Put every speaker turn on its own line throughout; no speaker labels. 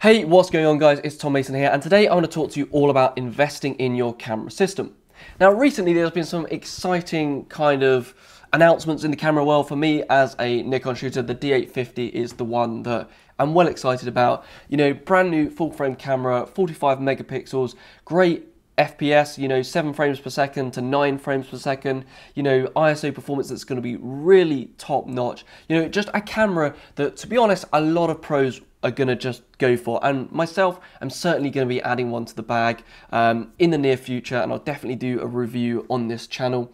Hey, what's going on guys? It's Tom Mason here, and today I want to talk to you all about investing in your camera system. Now recently there's been some exciting kind of announcements in the camera world. For me as a Nikon shooter, the D850 is the one that I'm well excited about. You know, brand new full frame camera, 45 megapixels, great FPS, 7 frames per second to 9 frames per second, ISO performance that's going to be really top notch. Just a camera that, to be honest, a lot of pros are going to just go for. And myself, I'm certainly going to be adding one to the bag in the near future, and I'll definitely do a review on this channel.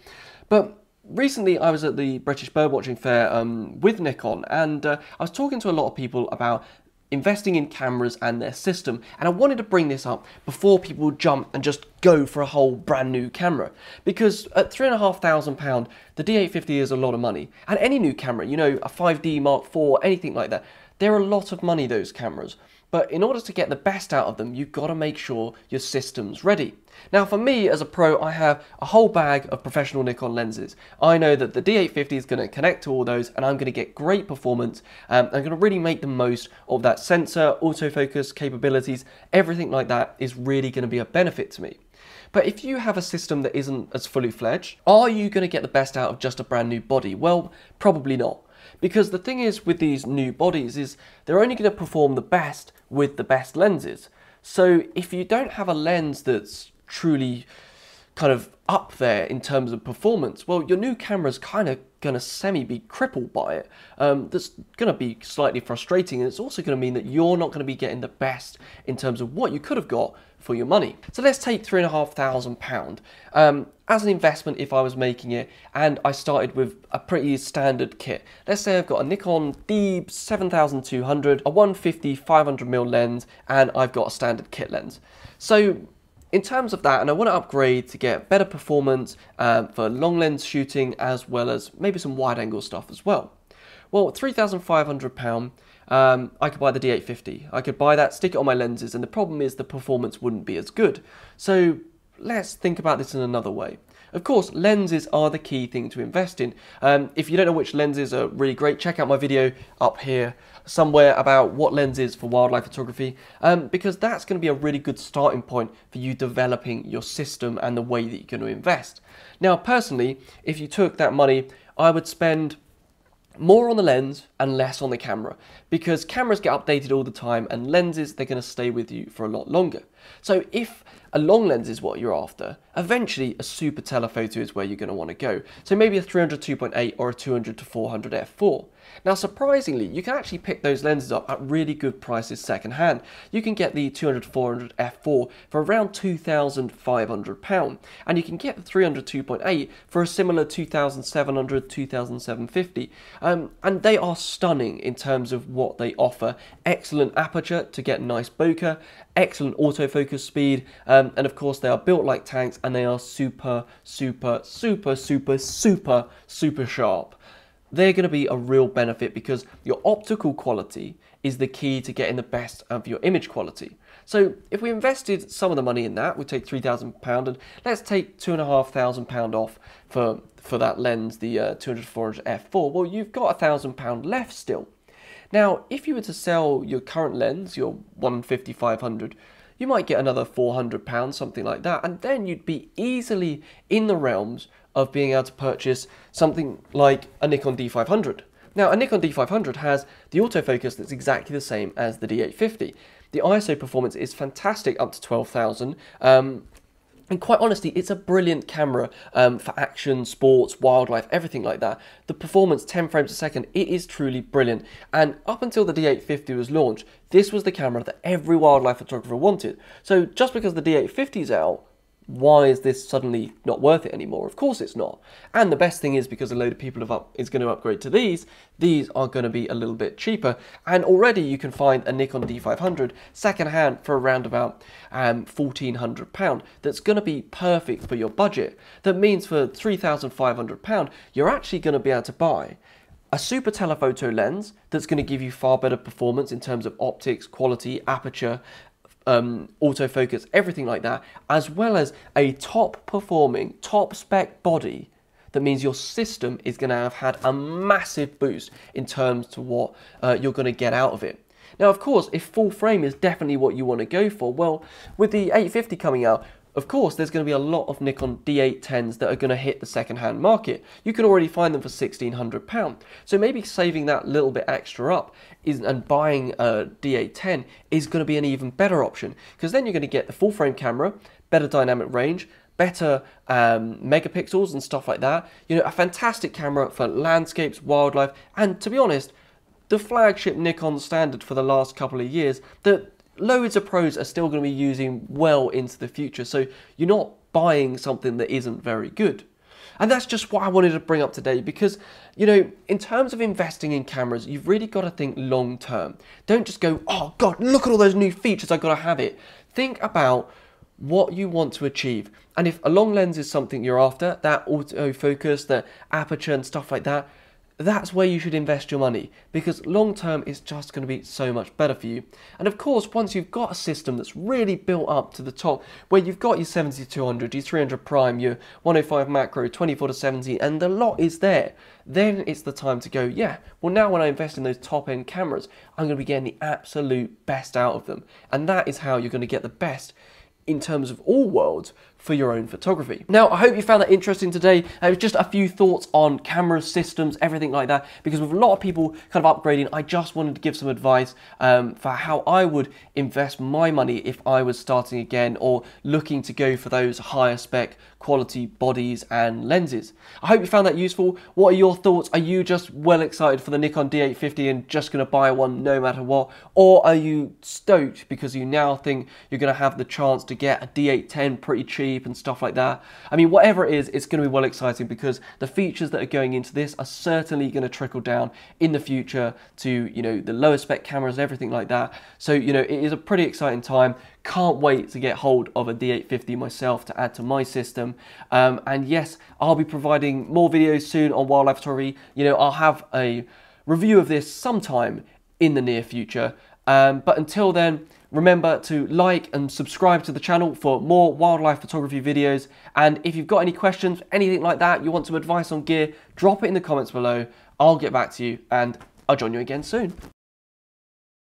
But recently I was at the British Birdwatching Fair with Nikon, and I was talking to a lot of people about investing in cameras and their system, and I wanted to bring this up before people jump and just go for a whole brand new camera, because at £3,500 the D850 is a lot of money, and any new camera, a 5D Mark IV, anything like that, they're a lot of money, those cameras. But in order to get the best out of them, you've got to make sure your system's ready. Now for me as a pro, I have a whole bag of professional Nikon lenses. I know that the D850 is going to connect to all those, and I'm going to get great performance. I'm going to really make the most of that sensor, autofocus capabilities, everything like that is really going to be a benefit to me. But if you have a system that isn't as fully fledged, are you going to get the best out of just a brand new body? Well, probably not. Because the thing is with these new bodies is they're only going to perform the best with the best lenses. So if you don't have a lens that's truly kind of up there in terms of performance, well, your new camera's kind of going to be crippled by it. That's going to be slightly frustrating, and it's also going to mean that you're not going to be getting the best in terms of what you could have got for your money. So let's take £3,500 as an investment if I was making it, and I started with a pretty standard kit. Let's say I've got a Nikon D7200, a 150 500mm lens, and I've got a standard kit lens. So in terms of that, and I want to upgrade to get better performance for long lens shooting, as well as maybe some wide angle stuff as well. Well, £3,500, I could buy the D850. I could buy that, stick it on my lenses, and the problem is the performance wouldn't be as good. So let's think about this in another way. Of course, lenses are the key thing to invest in. If you don't know which lenses are really great, check out my video up here somewhere about what lenses for wildlife photography, because that's going to be a really good starting point for you developing your system and the way that you're going to invest. Now, personally, if you took that money, I would spend more on the lens and less on the camera, because cameras get updated all the time, and lenses, they're going to stay with you for a lot longer. So if a long lens is what you're after, eventually a super telephoto is where you're going to want to go. So maybe a 300 2.8 or a 200 to 400 f4. Now surprisingly, you can actually pick those lenses up at really good prices secondhand. You can get the 200 to 400 f4 for around £2,500, and you can get the 300 2.8 for a similar 2,700, 2,750. And they are stunning in terms of what they offer. Excellent aperture to get nice bokeh, excellent autofocus speed, and of course they are built like tanks, and they are super sharp. They're going to be a real benefit because your optical quality is the key to getting the best of your image quality. So if we invested some of the money in that, we'd take £3,000, and let's take £2,500 off for that lens, the 200 400 f4. Well, you've got £1,000 left still. Now, if you were to sell your current lens, your 150 500, you might get another £400, something like that, and then you'd be easily in the realms of being able to purchase something like a Nikon D500. Now, a Nikon D500 has the autofocus that's exactly the same as the D850. The ISO performance is fantastic, up to 12,000. And quite honestly, it's a brilliant camera for action, sports, wildlife, everything like that. The performance, 10 frames a second, it is truly brilliant. And up until the D850 was launched, this was the camera that every wildlife photographer wanted. So just because the D850 is out, why is this suddenly not worth it anymore? Of course it's not. And the best thing is, because a load of people is going to upgrade to these are going to be a little bit cheaper. And already you can find a Nikon D500 secondhand for around about £1,400. That's going to be perfect for your budget. That means for £3,500, you're actually going to be able to buy a super telephoto lens that's going to give you far better performance in terms of optics, quality, aperture, autofocus, everything like that, as well as a top performing, top spec body. That means your system is going to have had a massive boost in terms to what you're going to get out of it. Now, of course, if full frame is definitely what you want to go for, well, with the 850 coming out, of course, there's going to be a lot of Nikon D810s that are going to hit the second-hand market. You can already find them for £1,600. So maybe saving that little bit extra up and buying a D810 is going to be an even better option, because then you're going to get the full-frame camera, better dynamic range, better megapixels and stuff like that. You know, a fantastic camera for landscapes, wildlife, and to be honest, the flagship Nikon standard for the last couple of years that loads of pros are still going to be using well into the future. So you're not buying something that isn't very good. And that's just what I wanted to bring up today, because, you know, in terms of investing in cameras, you've really got to think long term. Don't just go, oh God, look at all those new features, I've got to have it. Think about what you want to achieve. And if a long lens is something you're after, that autofocus, the aperture and stuff like that, that's where you should invest your money, because long term it's just going to be so much better for you. And of course, once you've got a system that's really built up to the top, where you've got your 70-200, your 300 prime, your 105 macro, 24-70, and the lot is there, then it's the time to go, yeah, well now when I invest in those top end cameras, I'm going to be getting the absolute best out of them. And that is how you're going to get the best in terms of all worlds for your own photography. Now, I hope you found that interesting today. It was just a few thoughts on camera systems, everything like that, because with a lot of people kind of upgrading, I just wanted to give some advice for how I would invest my money if I was starting again or looking to go for those higher spec quality bodies and lenses. I hope you found that useful. What are your thoughts? Are you just well excited for the Nikon D850 and just going to buy one no matter what? Or are you stoked because you now think you're going to have the chance to get a D810 pretty cheap and stuff like that? I mean, whatever it is, it's going to be well exciting, because the features that are going into this are certainly going to trickle down in the future to, you know, the lower spec cameras, everything like that. So, you know, it is a pretty exciting time. Can't wait to get hold of a D850 myself to add to my system. And yes, I'll be providing more videos soon on wildlife photography. You know, I'll have a review of this sometime in the near future. But until then, remember to like and subscribe to the channel for more wildlife photography videos. And if you've got any questions, anything like that, you want some advice on gear, drop it in the comments below. I'll get back to you and I'll join you again soon.